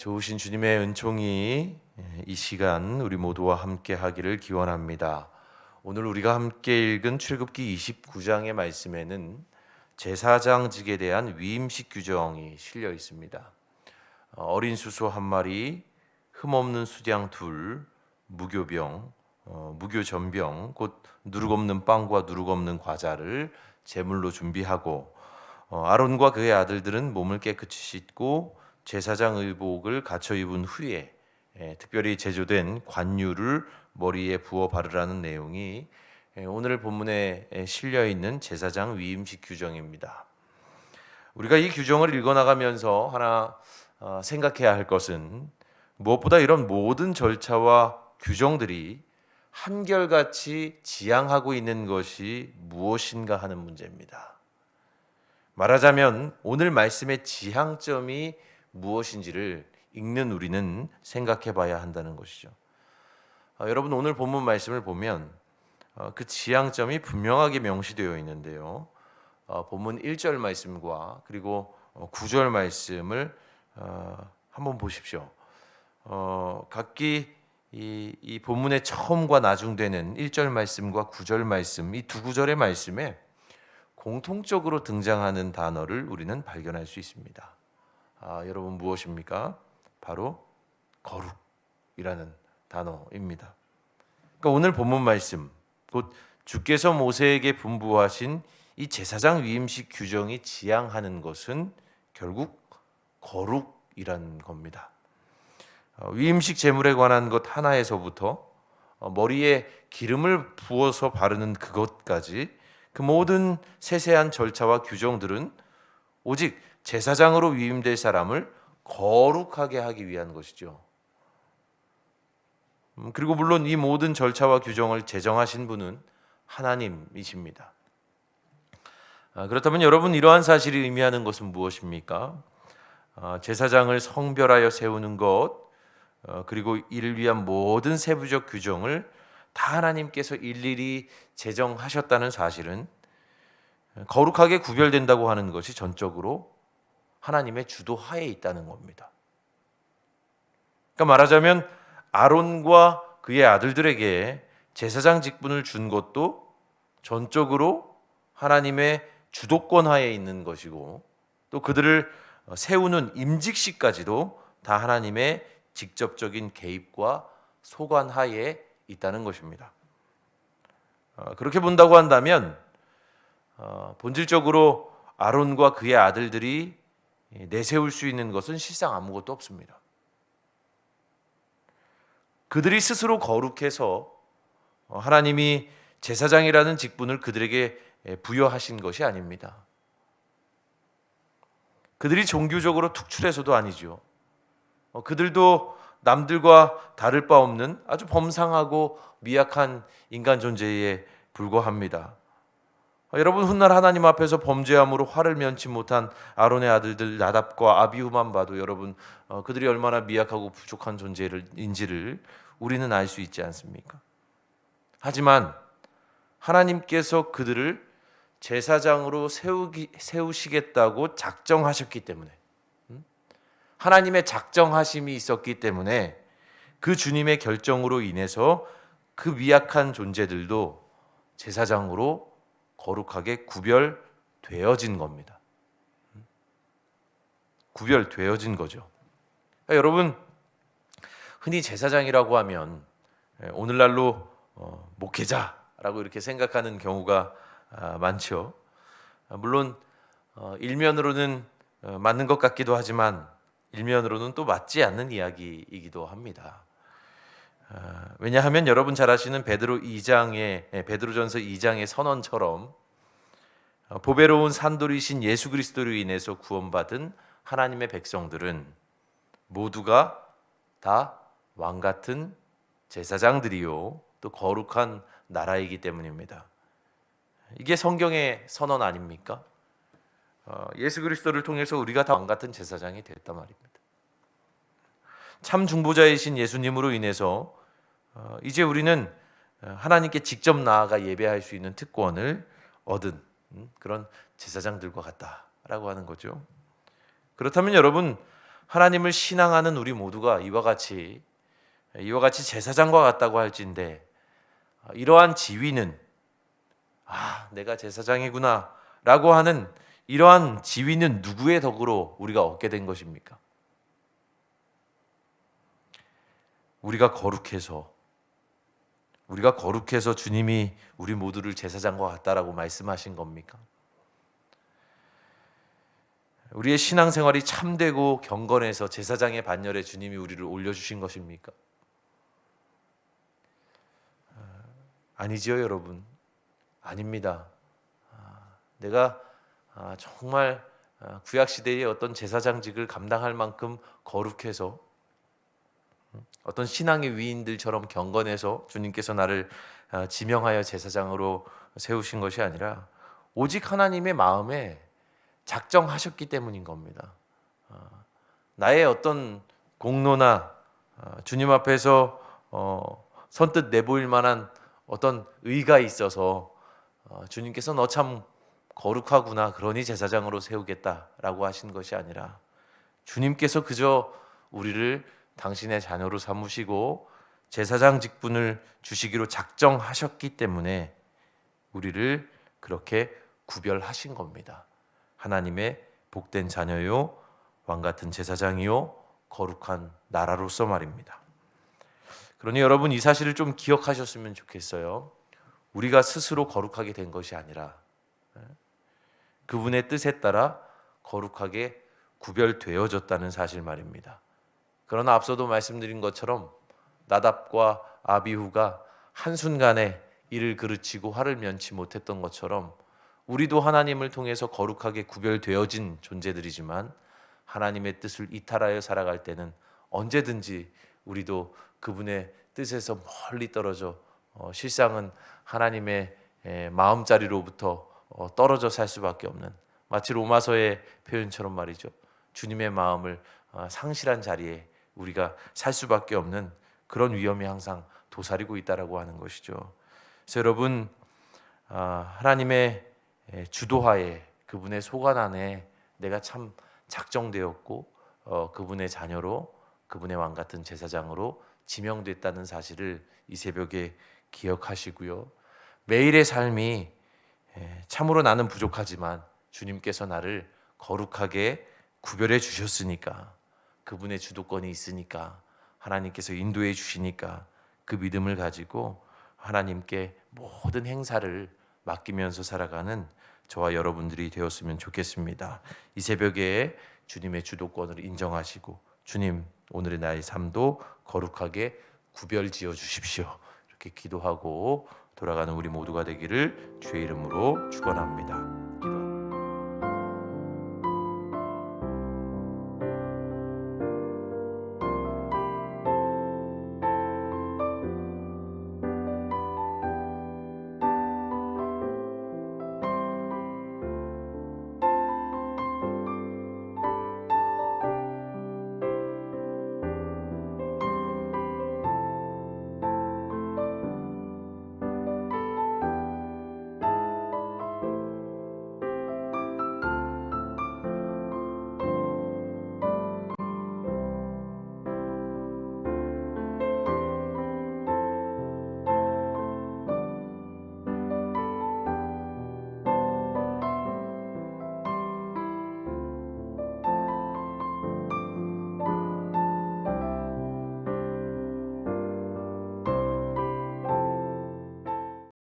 좋으신 주님의 은총이 이 시간 우리 모두와 함께 하기를 기원합니다. 오늘 우리가 함께 읽은 출애굽기 29장의 말씀에는 제사장직에 대한 위임식 규정이 실려 있습니다. 어린 수소 한 마리, 흠없는 수양 둘, 무교병, 무교전병, 곧 누룩 없는 빵과 누룩 없는 과자를 제물로 준비하고, 아론과 그의 아들들은 몸을 깨끗이 씻고 제사장 의복을 갖춰 입은 후에 특별히 제조된 관유를 머리에 부어 바르라는 내용이 오늘 본문에 실려 있는 제사장 위임식 규정입니다. 우리가 이 규정을 읽어나가면서 하나 생각해야 할 것은 무엇보다 이런 모든 절차와 규정들이 한결같이 지향하고 있는 것이 무엇인가 하는 문제입니다. 말하자면 오늘 말씀의 지향점이 무엇인지를 읽는 우리는 생각해 봐야 한다는 것이죠. 여러분, 오늘 본문 말씀을 보면 그 지향점이 분명하게 명시되어 있는데요. 본문 1절 말씀과 그리고 9절 말씀을 한번 보십시오. 각기 이 본문의 처음과 나중되는 1절 말씀과 9절 말씀, 이 두 구절의 말씀에 공통적으로 등장하는 단어를 우리는 발견할 수 있습니다. 여러분, 무엇입니까? 바로 거룩이라는 단어입니다. 그러니까 오늘 본문 말씀, 곧 주께서 모세에게 분부하신 이 제사장 위임식 규정이 지향하는 것은 결국 거룩이라는 겁니다. 위임식 제물에 관한 것 하나에서부터 머리에 기름을 부어서 바르는 그것까지 그 모든 세세한 절차와 규정들은 오직 제사장으로 위임될 사람을 거룩하게 하기 위한 것이죠. 그리고 물론 이 모든 절차와 규정을 제정하신 분은 하나님이십니다. 그렇다면 여러분, 이러한 사실이 의미하는 것은 무엇입니까? 제사장을 성별하여 세우는 것, 그리고 이를 위한 모든 세부적 규정을 다 하나님께서 일일이 제정하셨다는 사실은 거룩하게 구별된다고 하는 것이 전적으로 하나님의 주도하에 있다는 겁니다. 그러니까 말하자면 아론과 그의 아들들에게 제사장 직분을 준 것도 전적으로 하나님의 주도권 하에 있는 것이고, 또 그들을 세우는 임직시까지도 다 하나님의 직접적인 개입과 소관 하에 있다는 것입니다. 그렇게 본다고 한다면 본질적으로 아론과 그의 아들들이 내세울 수 있는 것은 실상 아무것도 없습니다. 그들이 스스로 거룩해서 하나님이 제사장이라는 직분을 그들에게 부여하신 것이 아닙니다. 그들이 종교적으로 특출해서도 아니죠. 그들도 남들과 다를 바 없는 아주 범상하고 미약한 인간 존재에 불과합니다. 여러분, 훗날 하나님 앞에서 범죄함으로 화를 면치 못한 아론의 아들들 나답과 아비후만 봐도 여러분, 그들이 얼마나 미약하고 부족한 존재인지를 우리는 알 수 있지 않습니까? 하지만 하나님께서 그들을 제사장으로 세우시겠다고 작정하셨기 때문에, 하나님의 작정하심이 있었기 때문에 그 주님의 결정으로 인해서 그 미약한 존재들도 제사장으로 거룩하게 구별되어진 겁니다. 구별되어진 거죠. 그러니까 여러분, 흔히 제사장이라고 하면 오늘날로 목회자라고 이렇게 생각하는 경우가 많죠. 물론 일면으로는 맞는 것 같기도 하지만 일면으로는 또 맞지 않는 이야기이기도 합니다. 왜냐하면 여러분 잘 아시는 베드로전서 2장의 선언처럼 보배로운 산돌이신 예수 그리스도로 인해서 구원받은 하나님의 백성들은 모두가 다 왕같은 제사장들이요 또 거룩한 나라이기 때문입니다. 이게 성경의 선언 아닙니까? 예수 그리스도를 통해서 우리가 다 왕같은 제사장이 됐단 말입니다. 참 중보자이신 예수님으로 인해서 이제 우리는 하나님께 직접 나아가 예배할 수 있는 특권을 얻은 그런 제사장들과 같다라고 하는 거죠. 그렇다면 여러분, 하나님을 신앙하는 우리 모두가 이와 같이 제사장과 같다고 할진대 이러한 지위는 내가 제사장이구나 라고 하는 이러한 지위는 누구의 덕으로 우리가 얻게 된 것입니까? 우리가 거룩해서 주님이 우리 모두를 제사장과 같다라고 말씀하신 겁니까? 우리의 신앙생활이 참되고 경건해서 제사장의 반열에 주님이 우리를 올려주신 것입니까? 아니지요, 여러분. 아닙니다. 내가 정말 구약시대의 어떤 제사장직을 감당할 만큼 거룩해서 어떤 신앙의 위인들처럼 경건해서 주님께서 나를 지명하여 제사장으로 세우신 것이 아니라 오직 하나님의 마음에 작정하셨기 때문인 겁니다. 나의 어떤 공로나 주님 앞에서 선뜻 내보일 만한 어떤 의가 있어서 주님께서 너 참 거룩하구나 그러니 제사장으로 세우겠다라고 하신 것이 아니라 주님께서 그저 우리를 당신의 자녀로 삼으시고 제사장 직분을 주시기로 작정하셨기 때문에 우리를 그렇게 구별하신 겁니다. 하나님의 복된 자녀요 왕같은 제사장이요 거룩한 나라로서 말입니다. 그러니 여러분 이 사실을 좀 기억하셨으면 좋겠어요. 우리가 스스로 거룩하게 된 것이 아니라 그분의 뜻에 따라 거룩하게 구별되어졌다는 사실 말입니다. 그러나 앞서도 말씀드린 것처럼 나답과 아비후가 한순간에 이를 그르치고 화를 면치 못했던 것처럼 우리도 하나님을 통해서 거룩하게 구별되어진 존재들이지만 하나님의 뜻을 이탈하여 살아갈 때는 언제든지 우리도 그분의 뜻에서 멀리 떨어져 실상은 하나님의 마음자리로부터 떨어져 살 수밖에 없는 마치 로마서의 표현처럼 말이죠. 주님의 마음을 상실한 자리에 우리가 살 수밖에 없는 그런 위험이 항상 도사리고 있다라고 하는 것이죠. 그래서 여러분 하나님의 주도하에 그분의 소관 안에 내가 참 작정되었고 그분의 자녀로 그분의 왕 같은 제사장으로 지명됐다는 사실을 이 새벽에 기억하시고요. 매일의 삶이 참으로 나는 부족하지만 주님께서 나를 거룩하게 구별해 주셨으니까 그분의 주도권이 있으니까 하나님께서 인도해 주시니까 그 믿음을 가지고 하나님께 모든 행사를 맡기면서 살아가는 저와 여러분들이 되었으면 좋겠습니다. 이 새벽에 주님의 주도권을 인정하시고 주님 오늘의 나의 삶도 거룩하게 구별지어 주십시오. 이렇게 기도하고 돌아가는 우리 모두가 되기를 주의 이름으로 축원합니다.